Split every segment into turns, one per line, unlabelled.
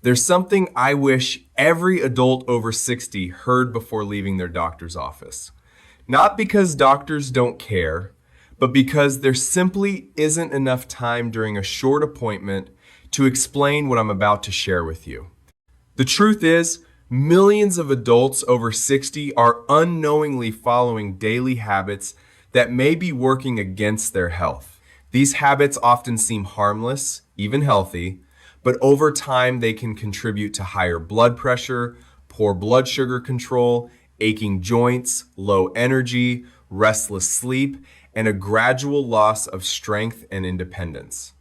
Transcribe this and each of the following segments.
There's something I wish every adult over 60 heard before leaving their doctor's office. Not because doctors don't care, but because there simply isn't enough time during a short appointment to explain what I'm about to share with you. The truth is, millions of adults over 60 are unknowingly following daily habits that may be working against their health. These habits often seem harmless, even healthy, but over time they can contribute to higher blood pressure, poor blood sugar control, aching joints, low energy, restless sleep, and a gradual loss of strength and independence.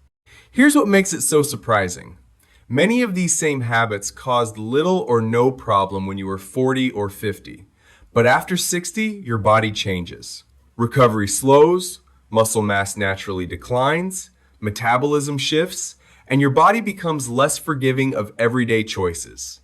Here's what makes it so surprising. Many of these same habits caused little or no problem when you were 40 or 50, but after 60, your body changes. Recovery slows, muscle mass naturally declines, metabolism shifts, and your body becomes less forgiving of everyday choices.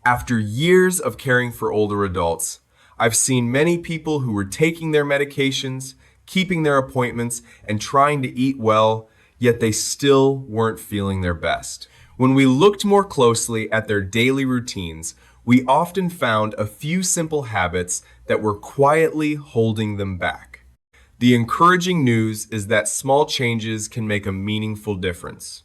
After years of caring for older adults, I've seen many people who were taking their medications, keeping their appointments, and trying to eat well, yet they still weren't feeling their best. When we looked more closely at their daily routines, we often found a few simple habits that were quietly holding them back. The encouraging news is that small changes can make a meaningful difference.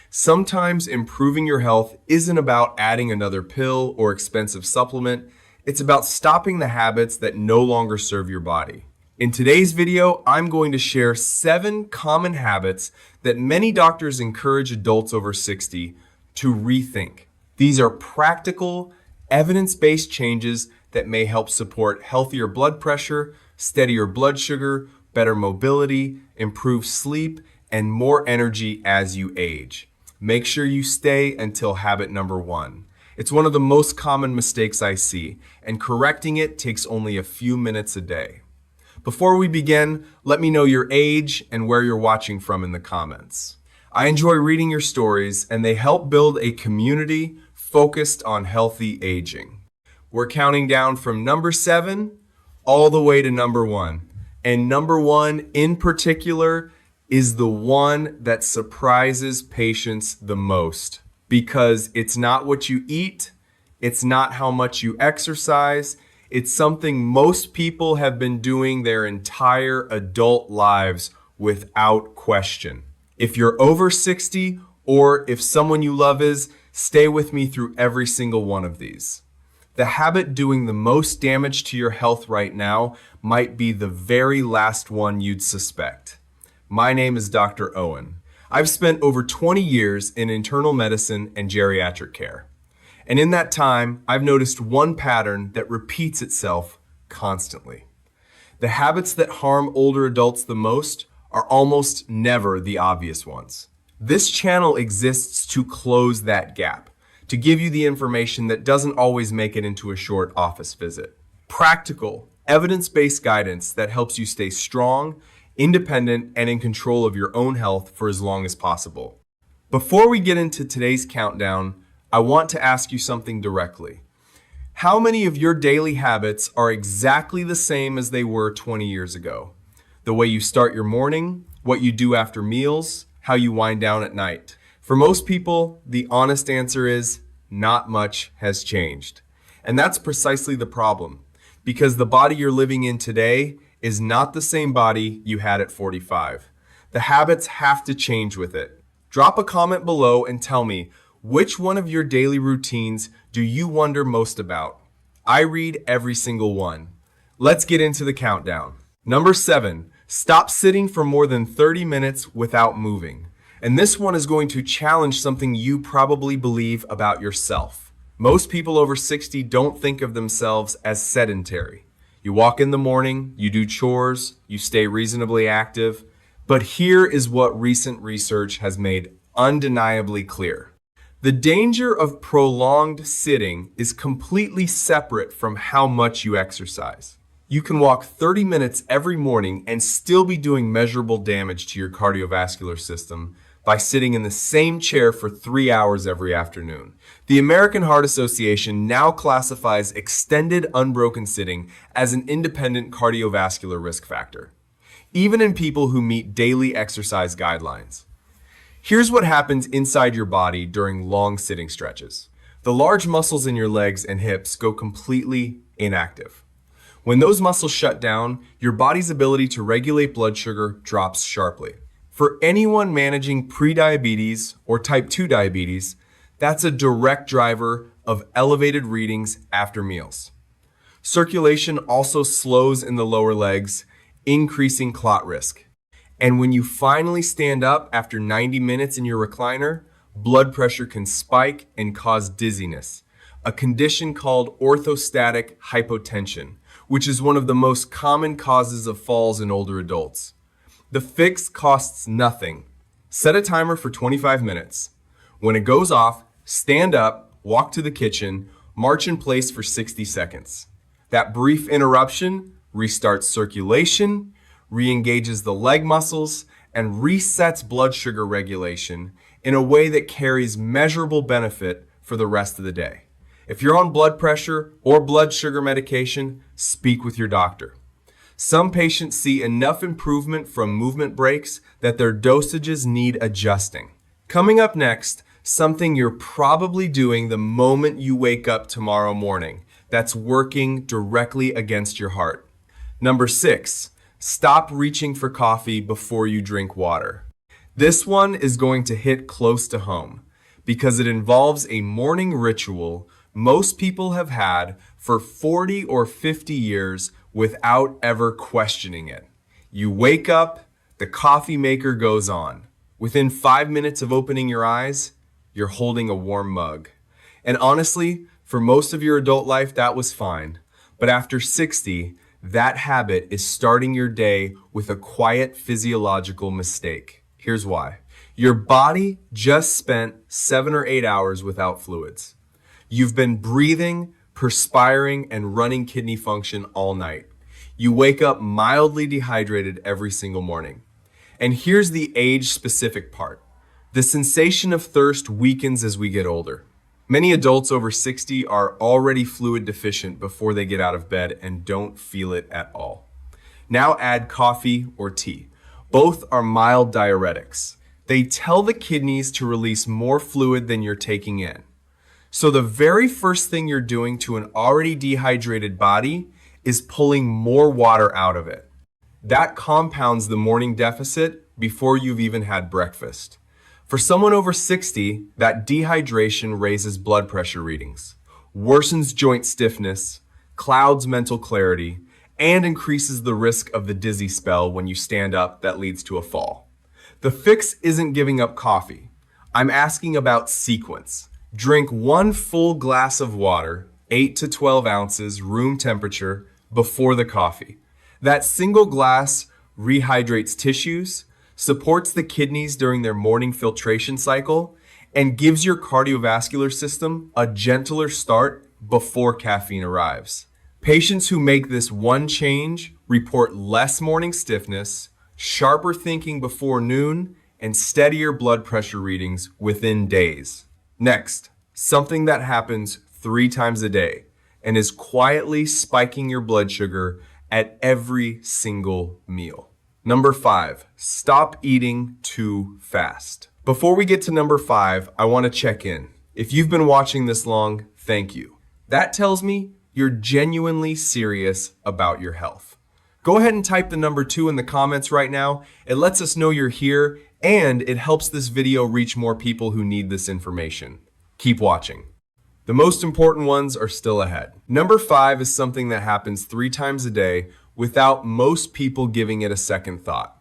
Sometimes improving your health isn't about adding another pill or expensive supplement. It's about stopping the habits that no longer serve your body. In today's video, I'm going to share 7 common habits that many doctors encourage adults over 60 to rethink. These are practical, evidence-based changes that may help support healthier blood pressure, steadier blood sugar, better mobility, improved sleep, and more energy as you age. Make sure you stay until habit number 1. It's one of the most common mistakes I see, and correcting it takes only a few minutes a day. Before we begin, let me know your age and where you're watching from in the comments. I enjoy reading your stories, and they help build a community focused on healthy aging. We're counting down from number 7 all the way to number 1. And number 1 in particular is the one that surprises patients the most, because it's not what you eat, it's not how much you exercise, it's something most people have been doing their entire adult lives without question. If you're over 60 or if someone you love is, stay with me through every single one of these. The habit doing the most damage to your health right now might be the very last one you'd suspect. My name is Dr. Owen. I've spent over 20 years in internal medicine and geriatric care. And in that time, I've noticed one pattern that repeats itself constantly. The habits that harm older adults the most are almost never the obvious ones. This channel exists to close that gap, to give you the information that doesn't always make it into a short office visit. Practical, evidence-based guidance that helps you stay strong, independent, and in control of your own health for as long as possible. Before we get into today's countdown, I want to ask you something directly. How many of your daily habits are exactly the same as they were 20 years ago? The way you start your morning, what you do after meals, how you wind down at night. For most people, the honest answer is not much has changed. And that's precisely the problem, because the body you're living in today is not the same body you had at 45. The habits have to change with it. Drop a comment below and tell me, which one of your daily routines do you wonder most about? I read every single one. Let's get into the countdown. Number 7, stop sitting for more than 30 minutes without moving. And this one is going to challenge something you probably believe about yourself. Most people over 60 don't think of themselves as sedentary. You walk in the morning, you do chores, you stay reasonably active. But here is what recent research has made undeniably clear. The danger of prolonged sitting is completely separate from how much you exercise. You can walk 30 minutes every morning and still be doing measurable damage to your cardiovascular system by sitting in the same chair for 3 hours every afternoon. The American Heart Association now classifies extended unbroken sitting as an independent cardiovascular risk factor, even in people who meet daily exercise guidelines. Here's what happens inside your body during long sitting stretches. The large muscles in your legs and hips go completely inactive. When those muscles shut down, your body's ability to regulate blood sugar drops sharply. For anyone managing prediabetes or type 2 diabetes, that's a direct driver of elevated readings after meals. Circulation also slows in the lower legs, increasing clot risk. And when you finally stand up after 90 minutes in your recliner, blood pressure can spike and cause dizziness, a condition called orthostatic hypotension, which is one of the most common causes of falls in older adults. The fix costs nothing. Set a timer for 25 minutes. When it goes off, stand up, walk to the kitchen, march in place for 60 seconds. That brief interruption restarts circulation, re-engages the leg muscles, and resets blood sugar regulation in a way that carries measurable benefit for the rest of the day. If you're on blood pressure or blood sugar medication, speak with your doctor. Some patients see enough improvement from movement breaks that their dosages need adjusting. Coming up next, something you're probably doing the moment you wake up tomorrow morning that's working directly against your heart. Number 6, stop reaching for coffee before you drink water. This one is going to hit close to home because it involves a morning ritual most people have had for 40 or 50 years without ever questioning it. You wake up, the coffee maker goes on. Within 5 minutes of opening your eyes, you're holding a warm mug. And honestly, for most of your adult life, that was fine. But after 60, that habit is starting your day with a quiet physiological mistake. Here's why. Your body just spent 7 or 8 hours without fluids. You've been breathing, perspiring, and running kidney function all night. You wake up mildly dehydrated every single morning. And here's the age-specific part. The sensation of thirst weakens as we get older. Many adults over 60 are already fluid deficient before they get out of bed and don't feel it at all. Now add coffee or tea. Both are mild diuretics. They tell the kidneys to release more fluid than you're taking in. So the very first thing you're doing to an already dehydrated body is pulling more water out of it. That compounds the morning deficit before you've even had breakfast. For someone over 60, that dehydration raises blood pressure readings, worsens joint stiffness, clouds mental clarity, and increases the risk of the dizzy spell when you stand up that leads to a fall. The fix isn't giving up coffee. I'm asking about sequence. Drink 1 full glass of water, 8 to 12 ounces, room temperature, before the coffee. That single glass rehydrates tissues, supports the kidneys during their morning filtration cycle, and gives your cardiovascular system a gentler start before caffeine arrives. Patients who make this one change report less morning stiffness, sharper thinking before noon, and steadier blood pressure readings within days. Next, something that happens 3 times a day and is quietly spiking your blood sugar at every single meal. Number 5, stop eating too fast. Before we get to number 5, I want to check in. If you've been watching this long, thank you. That tells me you're genuinely serious about your health. Go ahead and type the number 2 in the comments right now. It lets us know you're here and it helps this video reach more people who need this information. Keep watching. The most important ones are still ahead. Number 5 is something that happens 3 times a day without most people giving it a second thought.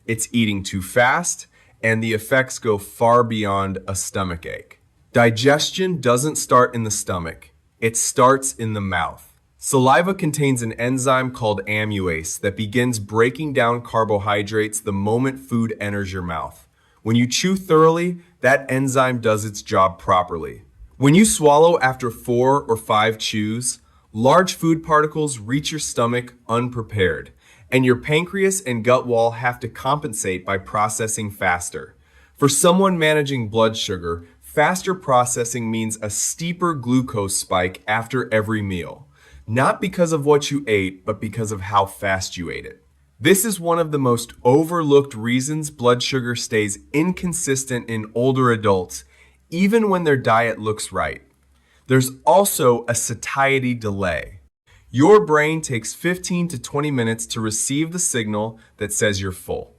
It's eating too fast, and the effects go far beyond a stomach ache. Digestion doesn't start in the stomach. It starts in the mouth. Saliva contains an enzyme called amylase that begins breaking down carbohydrates the moment food enters your mouth. When you chew thoroughly, that enzyme does its job properly. When you swallow after 4 or 5 chews, large food particles reach your stomach unprepared, and your pancreas and gut wall have to compensate by processing faster. For someone managing blood sugar, faster processing means a steeper glucose spike after every meal, not because of what you ate, but because of how fast you ate it. This is one of the most overlooked reasons blood sugar stays inconsistent in older adults, even when their diet looks right. There's also a satiety delay. Your brain takes 15 to 20 minutes to receive the signal that says you're full.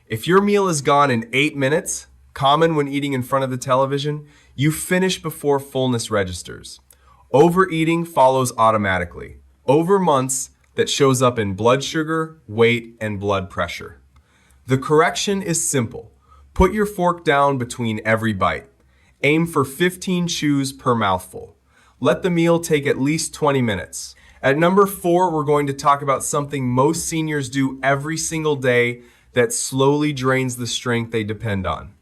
If your meal is gone in 8 minutes, common when eating in front of the television, you finish before fullness registers. Overeating follows automatically. Over months, that shows up in blood sugar, weight, and blood pressure. The correction is simple. Put your fork down between every bite. Aim for 15 chews per mouthful. Let the meal take at least 20 minutes. At number 4, we're going to talk about something most seniors do every single day that slowly drains the strength they depend on.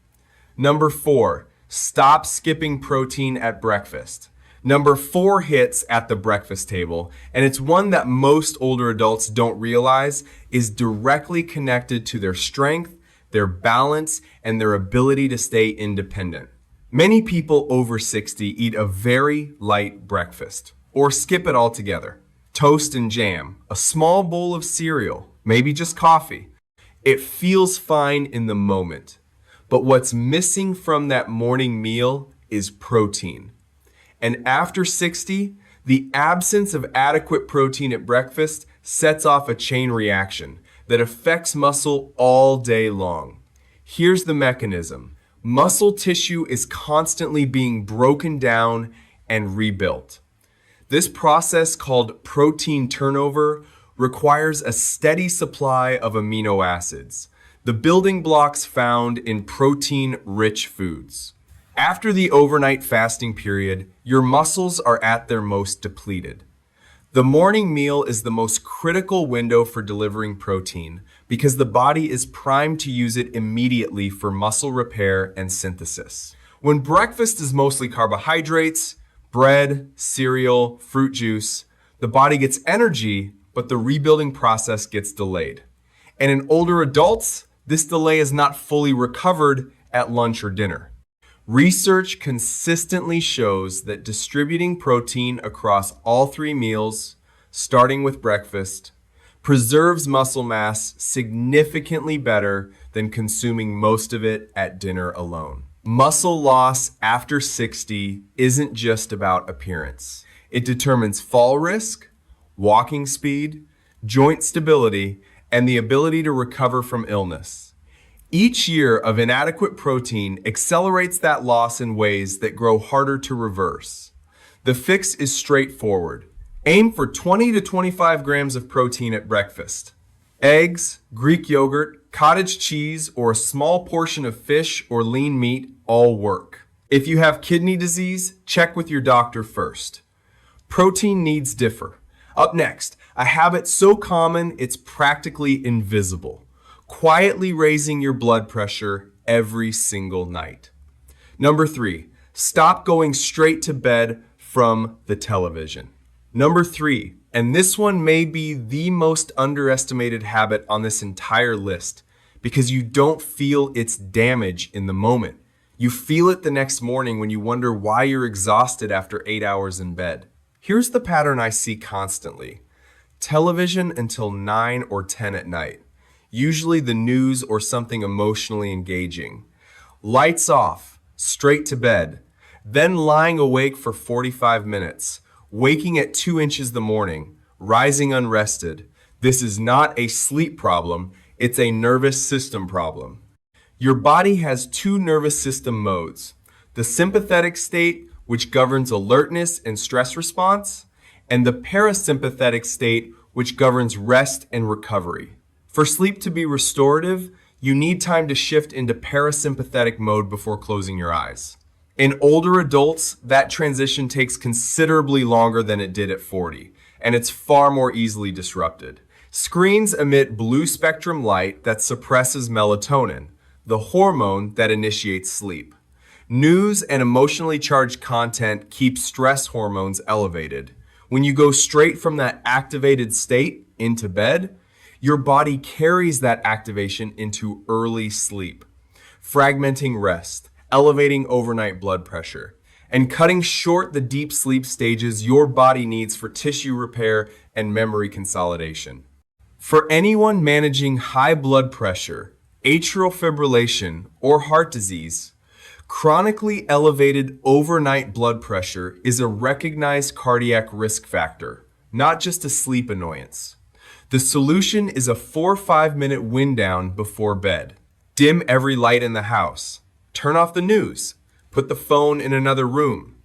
Number 4, stop skipping protein at breakfast. Number 4 hits at the breakfast table, and it's one that most older adults don't realize is directly connected to their strength, their balance, and their ability to stay independent. Many people over 60 eat a very light breakfast, or skip it altogether. Toast and jam, a small bowl of cereal, maybe just coffee. It feels fine in the moment, but what's missing from that morning meal is protein. And after 60, the absence of adequate protein at breakfast sets off a chain reaction that affects muscle all day long. Here's the mechanism. Muscle tissue is constantly being broken down and rebuilt. This process, called protein turnover, requires a steady supply of amino acids, the building blocks found in protein-rich foods. After the overnight fasting period, your muscles are at their most depleted. The morning meal is the most critical window for delivering protein because the body is primed to use it immediately for muscle repair and synthesis. When breakfast is mostly carbohydrates, bread, cereal, fruit juice, the body gets energy, but the rebuilding process gets delayed. And in older adults, this delay is not fully recovered at lunch or dinner. Research consistently shows that distributing protein across all 3 meals, starting with breakfast, preserves muscle mass significantly better than consuming most of it at dinner alone. Muscle loss after 60 isn't just about appearance. It determines fall risk, walking speed, joint stability, and the ability to recover from illness. Each year of inadequate protein accelerates that loss in ways that grow harder to reverse. The fix is straightforward. Aim for 20 to 25 grams of protein at breakfast. Eggs, Greek yogurt, cottage cheese, or a small portion of fish or lean meat all work. If you have kidney disease, check with your doctor first. Protein needs differ. Up next, a habit so common it's practically invisible. Quietly raising your blood pressure every single night. Number 3, stop going straight to bed from the television. Number 3, and this one may be the most underestimated habit on this entire list because you don't feel its damage in the moment. You feel it the next morning when you wonder why you're exhausted after 8 hours in bed. Here's the pattern I see constantly. Television until 9 or 10 at night. Usually the news or something emotionally engaging. Lights off, straight to bed, then lying awake for 45 minutes, waking at 2 inches the morning, rising unrested. This is not a sleep problem, it's a nervous system problem. Your body has 2 nervous system modes, the sympathetic state, which governs alertness and stress response, and the parasympathetic state, which governs rest and recovery. For sleep to be restorative, you need time to shift into parasympathetic mode before closing your eyes. In older adults, that transition takes considerably longer than it did at 40, and it's far more easily disrupted. Screens emit blue spectrum light that suppresses melatonin, the hormone that initiates sleep. News and emotionally charged content keep stress hormones elevated. When you go straight from that activated state into bed, your body carries that activation into early sleep, fragmenting rest, elevating overnight blood pressure, and cutting short the deep sleep stages your body needs for tissue repair and memory consolidation. For anyone managing high blood pressure, atrial fibrillation, or heart disease, Chronically elevated overnight blood pressure is a recognized cardiac risk factor, not just a sleep annoyance. The solution is a 4 or 5 minute wind down before bed. Dim every light in the house. Turn off the news. Put the phone in another room.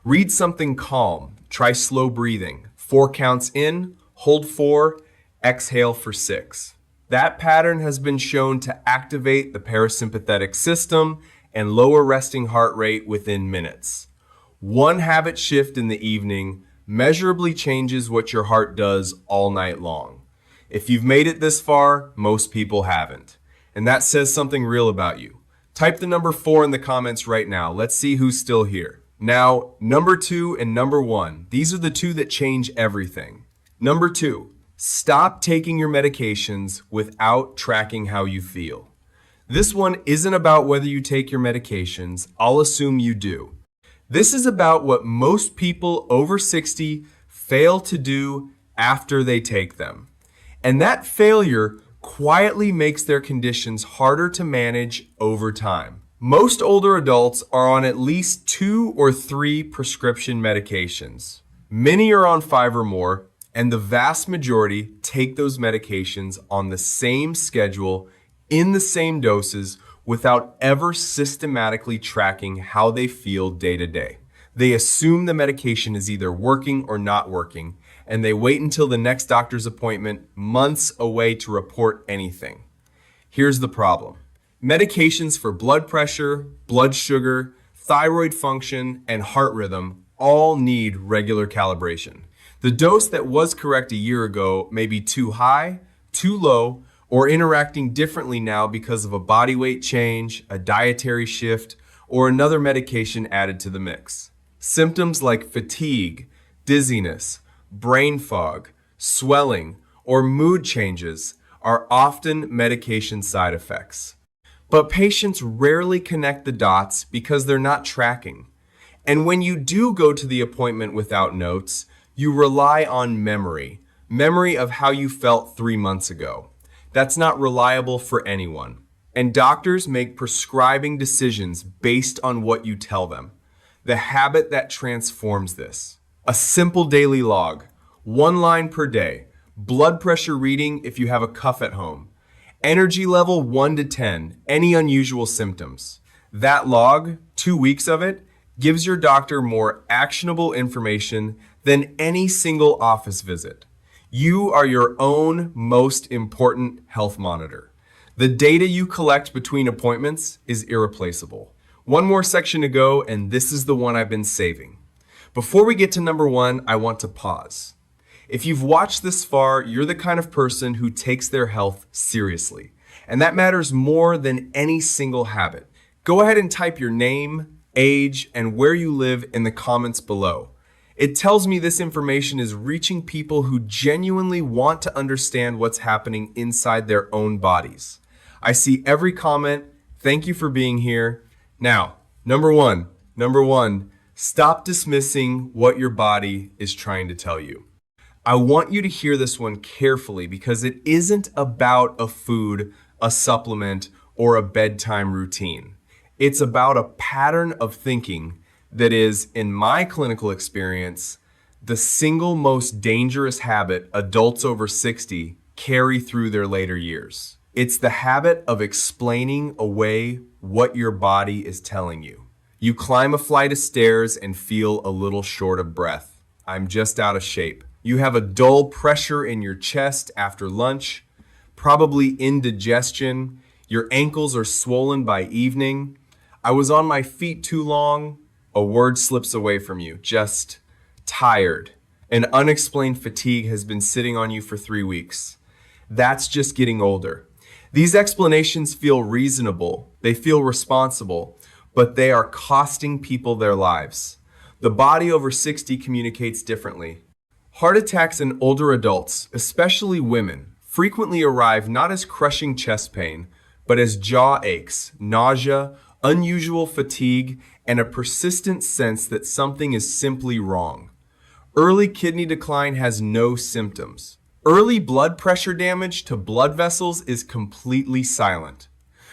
Read something calm. Try slow breathing. 4 counts in, hold 4, exhale for 6. That pattern has been shown to activate the parasympathetic system and lower resting heart rate within minutes. One habit shift in the evening measurably changes what your heart does all night long. If you've made it this far, most people haven't. And that says something real about you. Type the number 4 in the comments right now. Let's see who's still here. Now, number 2 and number 1. These are the two that change everything. Number 2, stop taking your medications without tracking how you feel. This one isn't about whether you take your medications. I'll assume you do. This is about what most people over 60 fail to do after they take them. And that failure quietly makes their conditions harder to manage over time. Most older adults are on at least 2 or 3 prescription medications. Many are on 5 or more, and the vast majority take those medications on the same schedule, in the same doses, without ever systematically tracking how they feel day to day. They assume the medication is either working or not working, and they wait until the next doctor's appointment, months away, to report anything. Here's the problem. Medications for blood pressure, blood sugar, thyroid function, and heart rhythm all need regular calibration. The dose that was correct a year ago may be too high, too low, or interacting differently now because of a body weight change, a dietary shift, or another medication added to the mix. Symptoms like fatigue, dizziness, brain fog, swelling, or mood changes are often medication side effects. But patients rarely connect the dots because they're not tracking. And when you do go to the appointment without notes, you rely on memory of how you felt 3 months ago. That's not reliable for anyone. And doctors make prescribing decisions based on what you tell them. The habit that transforms this. A simple daily log, 1 line per day, blood pressure reading if you have a cuff at home, energy level 1 to 10, any unusual symptoms. That log, 2 weeks of it, gives your doctor more actionable information than any single office visit. You are your own most important health monitor. The data you collect between appointments is irreplaceable. One more section to go, and this is the one I've been saving. Before we get to number 1, I want to pause. If you've watched this far, you're the kind of person who takes their health seriously. And that matters more than any single habit. Go ahead and type your name, age, and where you live in the comments below. It tells me this information is reaching people who genuinely want to understand what's happening inside their own bodies. I see every comment. Thank you for being here. Now, number one, stop dismissing what your body is trying to tell you. I want you to hear this one carefully because it isn't about a food, a supplement, or a bedtime routine. It's about a pattern of thinking that is, in my clinical experience, the single most dangerous habit adults over 60 carry through their later years. It's the habit of explaining away what your body is telling you. You climb a flight of stairs and feel a little short of breath. I'm just out of shape. You have a dull pressure in your chest after lunch, probably indigestion. Your ankles are swollen by evening. I was on my feet too long. A word slips away from you, just tired. An unexplained fatigue has been sitting on you for 3 weeks. That's just getting older. These explanations feel reasonable, they feel responsible, but they are costing people their lives. The body over 60 communicates differently. Heart attacks in older adults, especially women, frequently arrive not as crushing chest pain, but as jaw aches, nausea, unusual fatigue, and a persistent sense that something is simply wrong. Early kidney decline has no symptoms. Early blood pressure damage to blood vessels is completely silent.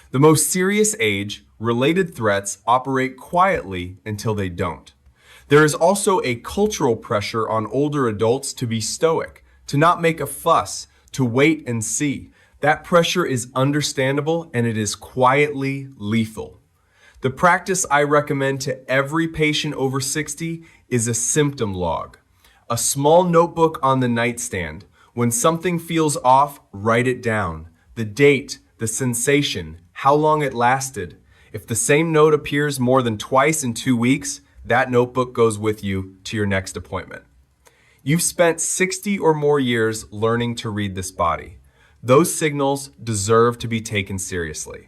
The most serious age, Related threats operate quietly until they don't. There is also a cultural pressure on older adults to be stoic, to not make a fuss, to wait and see. That pressure is understandable and it is quietly lethal. The practice I recommend to every patient over 60 is a symptom log. A small notebook on the nightstand. When something feels off, write it down. The date, the sensation, how long it lasted. If the same note appears more than twice in 2 weeks, that notebook goes with you to your next appointment. You've spent 60 or more years learning to read this body. Those signals deserve to be taken seriously.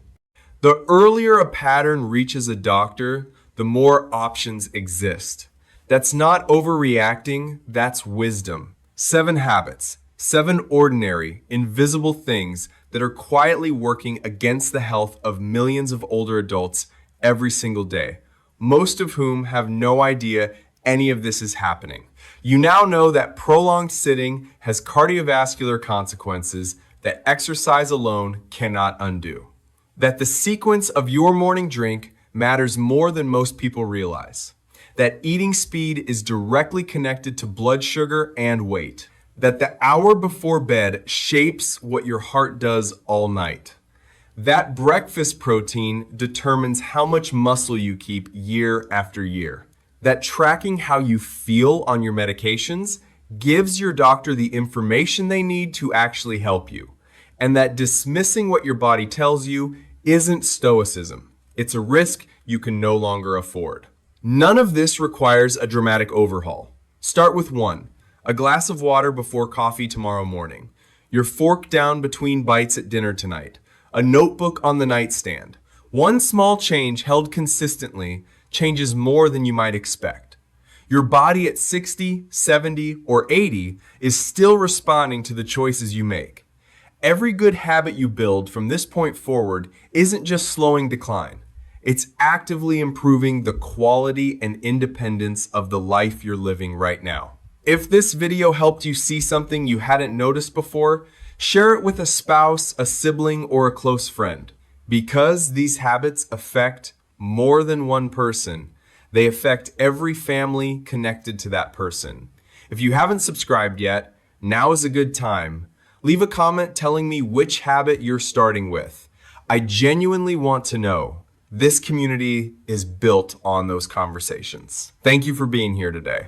The earlier a pattern reaches a doctor, the more options exist. That's not overreacting, that's wisdom. 7 habits, 7 ordinary, invisible things that are quietly working against the health of millions of older adults every single day, most of whom have no idea any of this is happening. You now know that prolonged sitting has cardiovascular consequences that exercise alone cannot undo. That the sequence of your morning drink matters more than most people realize. That eating speed is directly connected to blood sugar and weight. That the hour before bed shapes what your heart does all night. That breakfast protein determines how much muscle you keep year after year. That tracking how you feel on your medications gives your doctor the information they need to actually help you. And that dismissing what your body tells you isn't stoicism. It's a risk you can no longer afford. None of this requires a dramatic overhaul. Start with 1, a glass of water before coffee tomorrow morning, your fork down between bites at dinner tonight, a notebook on the nightstand. One small change held consistently changes more than you might expect. Your body at 60, 70, or 80 is still responding to the choices you make. Every good habit you build from this point forward isn't just slowing decline. It's actively improving the quality and independence of the life you're living right now. If this video helped you see something you hadn't noticed before, share it with a spouse, a sibling, or a close friend. Because these habits affect more than one person, they affect every family connected to that person. If you haven't subscribed yet, now is a good time. Leave a comment telling me which habit you're starting with. I genuinely want to know. This community is built on those conversations. Thank you for being here today.